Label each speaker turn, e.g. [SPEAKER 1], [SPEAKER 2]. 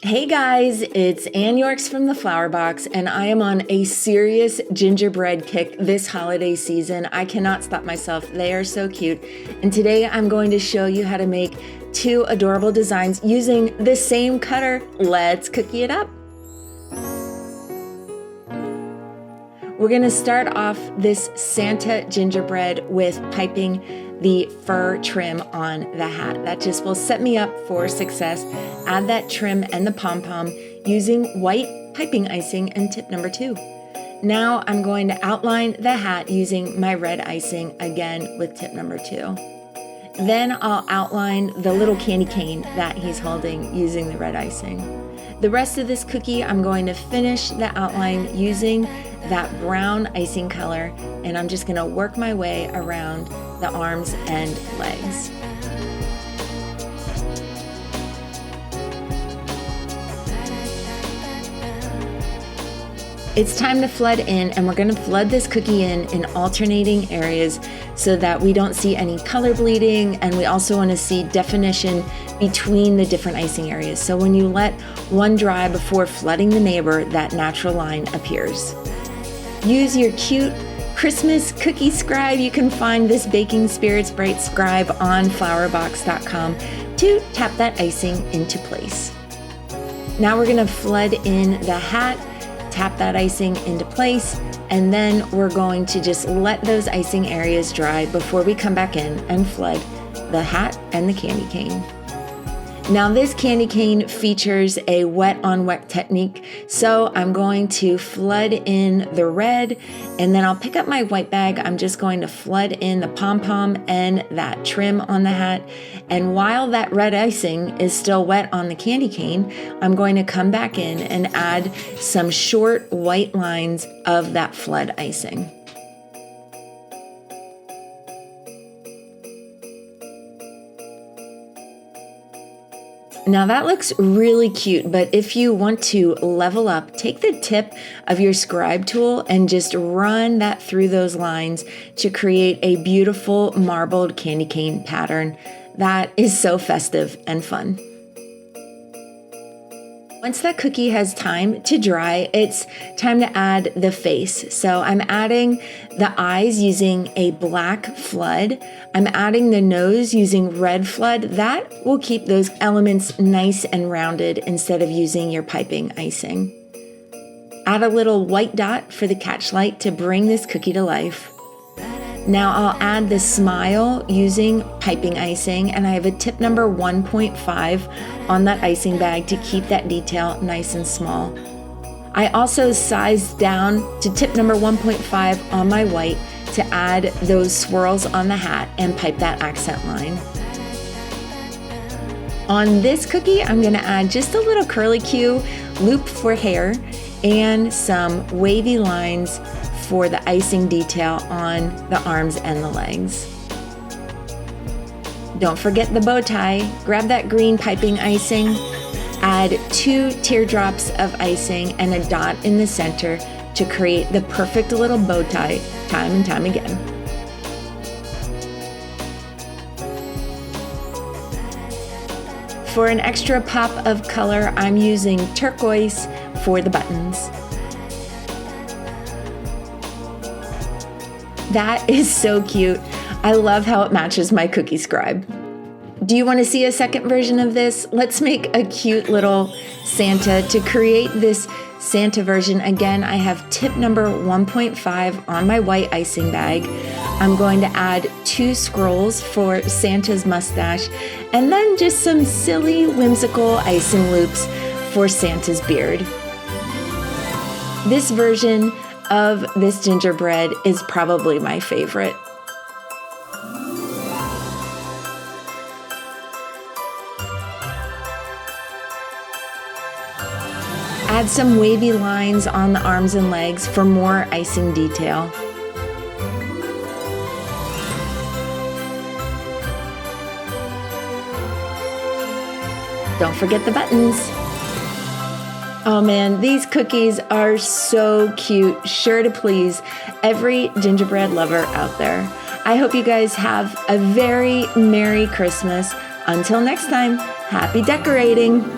[SPEAKER 1] Hey guys, it's Ann Yorks from the Flower Box, and I am on a serious gingerbread kick this holiday season. I cannot stop myself. They are so cute. And today I'm going to show you how to make two adorable designs using the same cutter. Let's cookie it up. We're going to start off this Santa gingerbread with piping the fur trim on the hat. That just will set me up for success. Add that trim and the pom-pom using white piping icing and tip number 2. Now I'm going to outline the hat using my red icing again with tip number 2. Then I'll outline the little candy cane that he's holding using the red icing. The rest of this cookie, I'm going to finish the outline using that brown icing color, and I'm just going to work my way around the arms and legs. It's time to flood in, and we're going to flood this cookie in alternating areas so that we don't see any color bleeding, and we also want to see definition between the different icing areas. So when you let one dry before flooding the neighbor, that natural line appears. Use your cute Christmas cookie scribe. You can find this Baking Spirits Bright scribe on flowerbox.com to tap that icing into place. Now we're going to flood in the hat, tap that icing into place, and then we're going to just let those icing areas dry before we come back in and flood the hat and the candy cane. Now this candy cane features a wet on wet technique, so I'm going to flood in the red, and then I'll pick up my white bag. I'm just going to flood in the pom-pom and that trim on the hat, and while that red icing is still wet on the candy cane, I'm going to come back in and add some short white lines of that flood icing. Now that looks really cute, but if you want to level up, take the tip of your scribe tool and just run that through those lines to create a beautiful marbled candy cane pattern that is so festive and fun. Once that cookie has time to dry, it's time to add the face. So I'm adding the eyes using a black flood. I'm adding the nose using red flood. That will keep those elements nice and rounded instead of using your piping icing. Add a little white dot for the catch light to bring this cookie to life. Now I'll add the smile using piping icing, and I have a tip number 1.5 on that icing bag to keep that detail nice and small. I also sized down to tip number 1.5 on my white to add those swirls on the hat and pipe that accent line. On this cookie, I'm going to add just a little curlicue loop for hair and some wavy lines for the icing detail on the arms and the legs. Don't forget the bow tie. Grab that green piping icing, add 2 teardrops of icing and a dot in the center to create the perfect little bow tie time and time again. For an extra pop of color, I'm using turquoise for the buttons. That is so cute. I love how it matches my cookie scribe. Do you want to see a second version of this? Let's make a cute little Santa. To create this Santa version, again, I have tip number 1.5 on my white icing bag. I'm going to add 2 scrolls for Santa's mustache, and then just some silly, whimsical icing loops for Santa's beard. This version of this gingerbread is probably my favorite. Add some wavy lines on the arms and legs for more icing detail. Don't forget the buttons. Oh man, these cookies are so cute, sure to please every gingerbread lover out there. I hope you guys have a very Merry Christmas. Until next time, happy decorating!